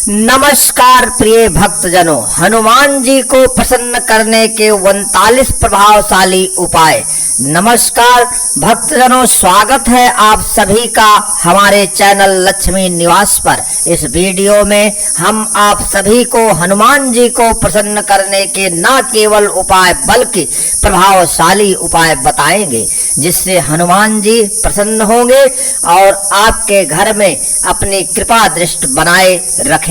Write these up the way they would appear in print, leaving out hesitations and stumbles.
नमस्कार प्रिय भक्तजनों, हनुमान जी को प्रसन्न करने के 39 प्रभावशाली उपाय। नमस्कार भक्तजनों, स्वागत है आप सभी का हमारे चैनल लक्ष्मी निवास पर। इस वीडियो में हम आप सभी को हनुमान जी को प्रसन्न करने के न केवल उपाय बल्कि प्रभावशाली उपाय बताएंगे, जिससे हनुमान जी प्रसन्न होंगे और आपके घर में अपनी कृपा दृष्टि बनाए रखेंगे।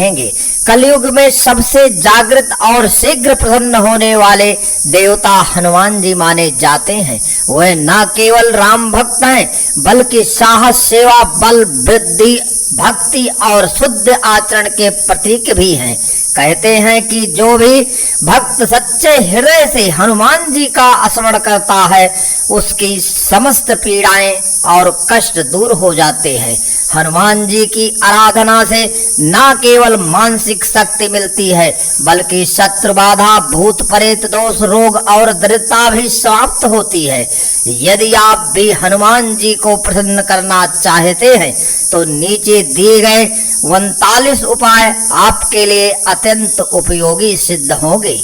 कलयुग में सबसे जागृत और शीघ्र प्रसन्न होने वाले देवता हनुमान जी माने जाते हैं। वह न केवल राम भक्त हैं बल्कि साहस, सेवा, बल, वृद्धि, भक्ति और शुद्ध आचरण के प्रतीक भी हैं। कहते हैं कि जो भी भक्त सच्चे हृदय से हनुमान जी का स्मरण करता है, उसकी समस्त पीड़ाएं और कष्ट दूर हो जाते हैं। हनुमान जी की आराधना से न केवल मानसिक शक्ति मिलती है बल्कि शत्रु बाधा, भूत प्रेत दोष, रोग और दरिद्रता भी समाप्त होती है। यदि आप भी हनुमान जी को प्रसन्न करना चाहते हैं तो नीचे दिए गए 39 उपाय आपके लिए अत्यंत उपयोगी सिद्ध होंगे।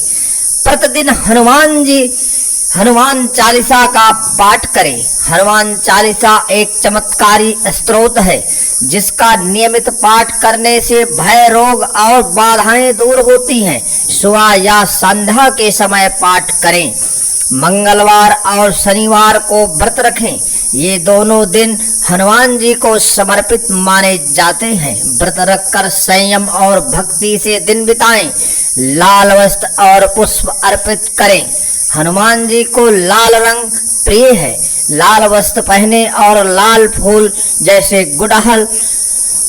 प्रतिदिन हनुमान चालीसा का पाठ करें। हनुमान चालीसा एक चमत्कारी स्तोत्र है जिसका नियमित पाठ करने से भय, रोग और बाधाएं दूर होती हैं। सुबह या संध्या के समय पाठ करें। मंगलवार और शनिवार को व्रत रखें। ये दोनों दिन हनुमान जी को समर्पित माने जाते हैं। व्रत रखकर संयम और भक्ति से दिन बिताएं। लाल वस्त्र और पुष्प अर्पित करें। हनुमान जी को लाल रंग प्रिय है। लाल वस्त्र पहने और लाल फूल जैसे गुड़हल,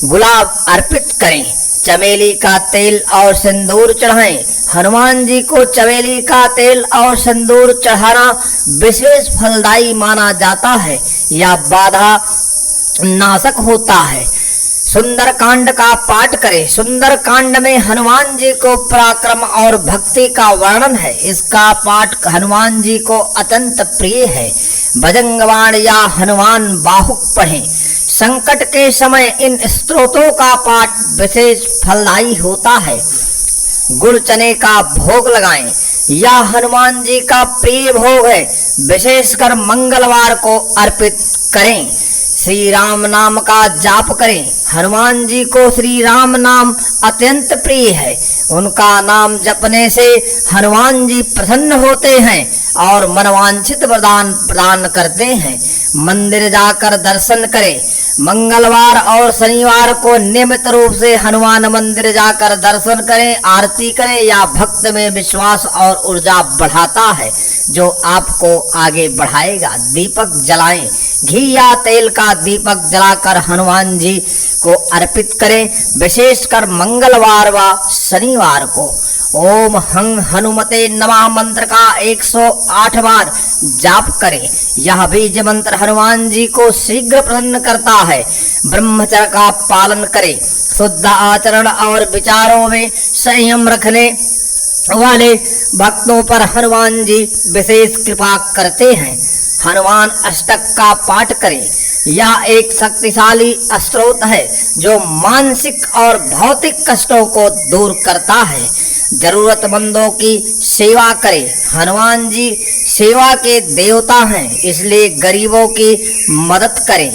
गुलाब अर्पित करें। चमेली का तेल और सिंदूर चढ़ाएं। हनुमान जी को चमेली का तेल और सिंदूर चढ़ाना विशेष फलदायी माना जाता है। यह बाधा नाशक होता है। सुंदर कांड का पाठ करें। सुंदर कांड में हनुमान जी को पराक्रम और भक्ति का वर्णन है। इसका पाठ हनुमान जी को अत्यंत प्रिय है। भजंगवाण या हनुमान बाहुक पढ़ें। संकट के समय इन स्तोत्रों का पाठ विशेष फलदायी होता है। गुड़ चने का भोग लगाएं। यह हनुमान जी का प्रिय भोग है। विशेषकर मंगलवार को अर्पित करें। श्री राम नाम का जाप करें। हनुमान जी को श्री राम नाम अत्यंत प्रिय है। उनका नाम जपने से हनुमान जी प्रसन्न होते हैं और मनवांछित वरदान प्रदान करते हैं। मंदिर जाकर दर्शन करें। मंगलवार और शनिवार को नियमित रूप से हनुमान मंदिर जाकर दर्शन करें, आरती करें। या भक्त में विश्वास और ऊर्जा बढ़ाता है जो आपको आगे बढ़ाएगा। दीपक जलाएं। घी या तेल का दीपक जलाकर हनुमान जी को अर्पित करें, विशेषकर मंगलवार व शनिवार को। ओम हं हनुमते नमः मंत्र का 108 बार जाप करें। यह बीज मंत्र हनुमान जी को शीघ्र प्रसन्न करता है। ब्रह्मचर्य का पालन करें। शुद्ध आचरण और विचारों में संयम रखने वाले भक्तों पर हनुमान जी विशेष कृपा करते हैं। हनुमान अष्टक का पाठ करें। यह एक शक्तिशाली स्तोत्र है जो मानसिक और भौतिक कष्टों को दूर करता है। जरूरतमंदों की सेवा करें। हनुमान जी सेवा के देवता हैं, इसलिए गरीबों की मदद करें।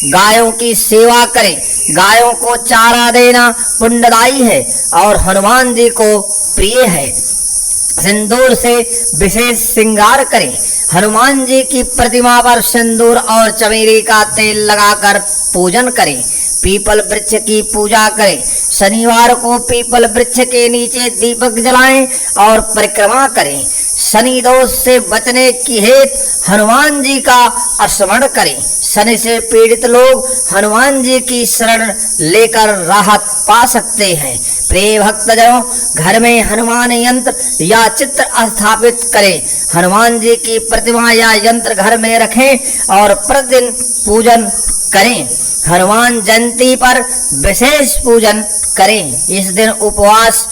गायों की सेवा करें। गायों को चारा देना पुण्यदायी है और हनुमान जी को प्रिय है। सिंदूर से विशेष श्रृंगार करें। हनुमान जी की प्रतिमा पर सिंदूर और चमेली का तेल लगाकर पूजन करें। पीपल वृक्ष की पूजा करें। शनिवार को पीपल वृक्ष के नीचे दीपक जलाएं और परिक्रमा करें। शनि दोष से बचने की हेतु हनुमान जी का स्मरण करें। शनि से पीड़ित लोग हनुमान जी की शरण लेकर राहत पा सकते हैं। प्रिय भक्तजनों, घर में हनुमान यंत्र या चित्र स्थापित करें। हनुमान जी की प्रतिमा या यंत्र घर में रखें और प्रतिदिन पूजन करें। हनुमान जयंती पर विशेष पूजन करें। इस दिन उपवास,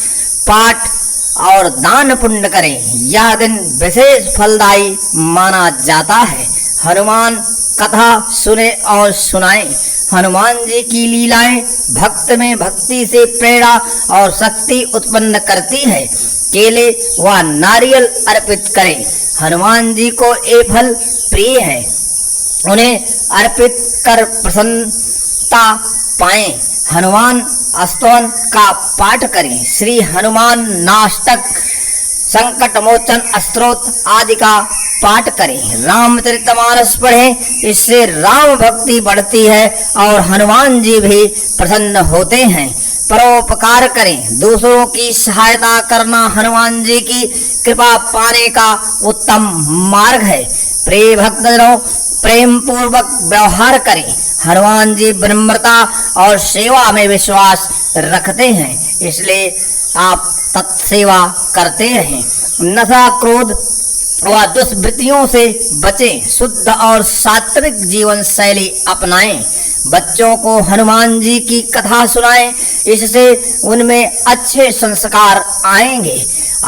पाठ और दान पुण्य करें। यह दिन विशेष फलदायी माना जाता है। हनुमान कथा सुने और सुनाएं। हनुमान जी की लीलाएं भक्त में भक्ति से प्रेरणा और शक्ति उत्पन्न करती है। केले व नारियल अर्पित करें। हनुमान जी को ये फल प्रिय है, उन्हें अर्पित कर प्रसन्नता पाएं। हनुमान स्तोत्र का पाठ करें। श्री हनुमान नाष्टक, संकट मोचन स्तोत्र आदि का पाठ करें। रामचरितमानस पढ़ें, इससे राम भक्ति बढ़ती है और हनुमान जी भी प्रसन्न होते हैं। परोपकार करें। दूसरों की सहायता करना हनुमान जी की कृपा पाने का उत्तम मार्ग है। प्रिय भक्तजनों, प्रेम पूर्वक व्यवहार करें। हनुमान जी विनम्रता और सेवा में विश्वास रखते हैं, इसलिए आप तत्सेवा करते रहें। नशा, क्रोध व दुष्वृत्तियों से बचें। शुद्ध और सात्विक जीवन शैली अपनाएं। बच्चों को हनुमान जी की कथा सुनाएं, इससे उनमें अच्छे संस्कार आएंगे।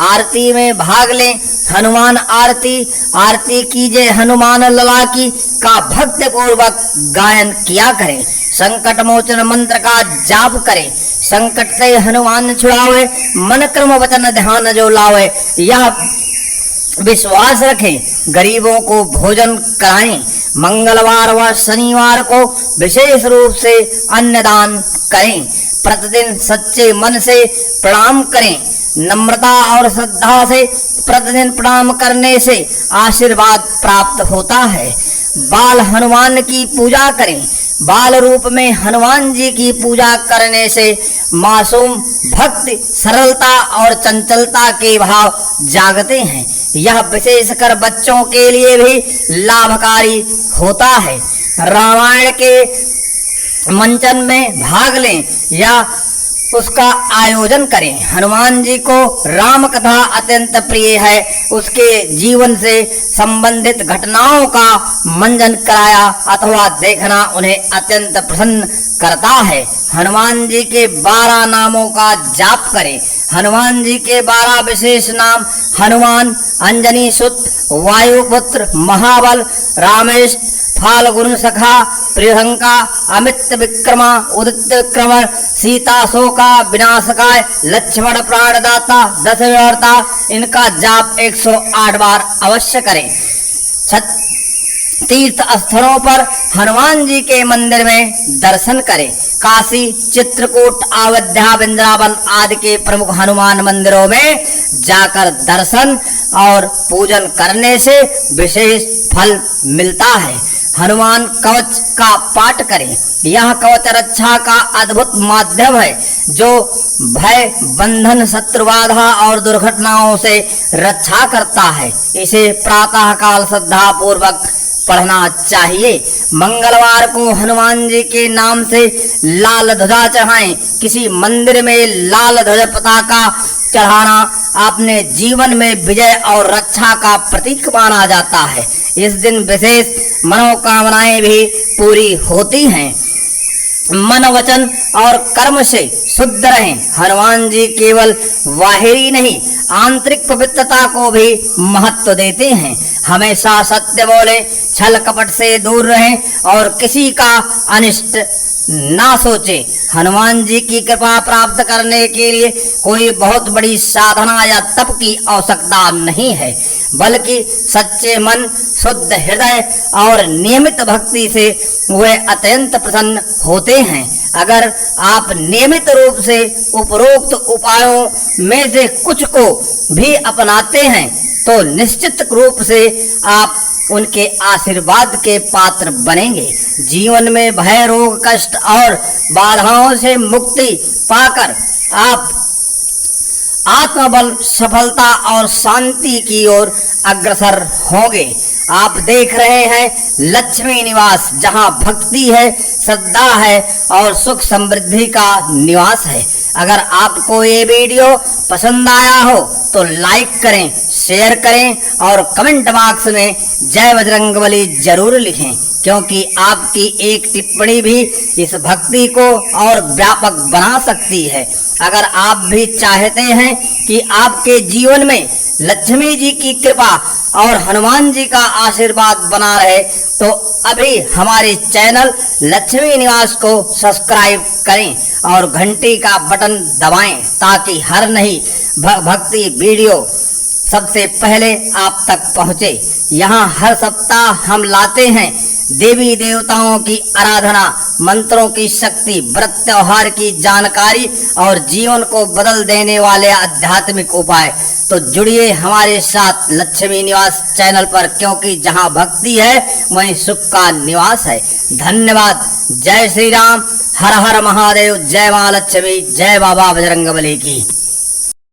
आरती में भाग लें। हनुमान आरती, आरती कीजिए हनुमान लला की का भक्ति पूर्वक गायन किया करें। संकट मोचन मंत्र का जाप करें। संकट से हनुमान छुड़ावे, मन क्रम वचन ध्यान जो लावे, यह विश्वास रखें। गरीबों को भोजन कराएं। मंगलवार व शनिवार को विशेष रूप से अन्नदान करें। प्रतिदिन सच्चे मन से प्रणाम करें। नम्रता और श्रद्धा से प्रतिदिन प्रणाम करने से आशीर्वाद प्राप्त होता है। बाल हनुमान की पूजा करें। बाल रूप में हनुमान जी की पूजा करने से मासूम भक्ति, सरलता और चंचलता के भाव जागते हैं। यह विशेषकर बच्चों के लिए भी लाभकारी होता है। रामायण के मंचन में भाग लें या उसका आयोजन करें। हनुमान जी को राम कथा अत्यंत प्रिय है। उसके जीवन से संबंधित घटनाओं का मंचन कराया अथवा देखना उन्हें अत्यंत प्रसन्न करता है। हनुमान जी के 12 नामों का जाप करें। हनुमान जी के 12 विशेष नाम हनुमान, अंजनी सुत, वायुपुत्र, महाबल, रामेश, फाल्गुन सखा, प्रियंका, अमित विक्रमा, उदित विक्रम, सीता शोका, विनाशकाय, लक्ष्मण प्राणदाता, दशरथा, इनका जाप 108 बार अवश्य करें। तीर्थ स्थलों पर हनुमान जी के मंदिर में दर्शन करें। काशी, चित्रकूट, अयोध्या, वृंदावन आदि के प्रमुख हनुमान मंदिरों में जाकर दर्शन और पूजन करने से विशेष फल मिलता है। हनुमान कवच का पाठ करें। यह कवच रक्षा का अद्भुत माध्यम है, जो भय, बंधन, शत्रु बाधा और दुर्घटनाओं से रक्षा करता है। इसे प्रातः काल श्रद्धा पूर्वक पढ़ना चाहिए। मंगलवार को हनुमान जी के नाम से लाल ध्वजा चढ़ाएं। किसी मंदिर में लाल ध्वज पताका चढ़ाना अपने जीवन में विजय और रक्षा का प्रतीक माना जाता है। इस दिन विशेष मनोकामनाएं भी पूरी होती हैं। मन, वचन और कर्म से शुद्ध रहें। हनुमान जी केवल बाहरी नहीं, आंतरिक पवित्रता को भी महत्व देते हैं। हमेशा सत्य बोले, छल कपट से दूर रहें और किसी का अनिष्ट ना सोचे। हनुमान जी की कृपा प्राप्त करने के लिए कोई बहुत बड़ी साधना या तप की आवश्यकता नहीं है, बल्कि सच्चे मन, शुद्ध हृदय और नियमित भक्ति से वे अत्यंत प्रसन्न होते हैं। अगर आप नियमित रूप से उपरोक्त उपायों में से कुछ को भी अपनाते हैं तो निश्चित रूप से आप उनके आशीर्वाद के पात्र बनेंगे। जीवन में भय, रोग, कष्ट और बाधाओं से मुक्ति पाकर आप आत्मबल, सफलता और शांति की ओर अग्रसर होंगे। आप देख रहे हैं लक्ष्मी निवास, जहां भक्ति है, श्रद्धा है और सुख समृद्धि का निवास है। अगर आपको ये वीडियो पसंद आया हो तो लाइक करें, शेयर करें और कमेंट बॉक्स में जय बजरंगबली जरूर लिखें, क्योंकि आपकी एक टिप्पणी भी इस भक्ति को और व्यापक बना सकती है। अगर आप भी चाहते हैं कि आपके जीवन में लक्ष्मी जी की कृपा और हनुमान जी का आशीर्वाद बना रहे तो अभी हमारे चैनल लक्ष्मी निवास को सब्सक्राइब करें और घंटी का बटन दबाएं ताकि हर नई भक्ति वीडियो सबसे पहले आप तक पहुंचे। यहाँ हर सप्ताह हम लाते हैं देवी देवताओं की आराधना, मंत्रों की शक्ति, व्रत त्योहार की जानकारी और जीवन को बदल देने वाले आध्यात्मिक उपाय। तो जुड़िए हमारे साथ लक्ष्मी निवास चैनल पर, क्योंकि जहाँ भक्ति है वहीं सुख का निवास है। धन्यवाद। जय श्री राम। हर हर महादेव। जय मां लक्ष्मी। जय बाबा बजरंगबली की।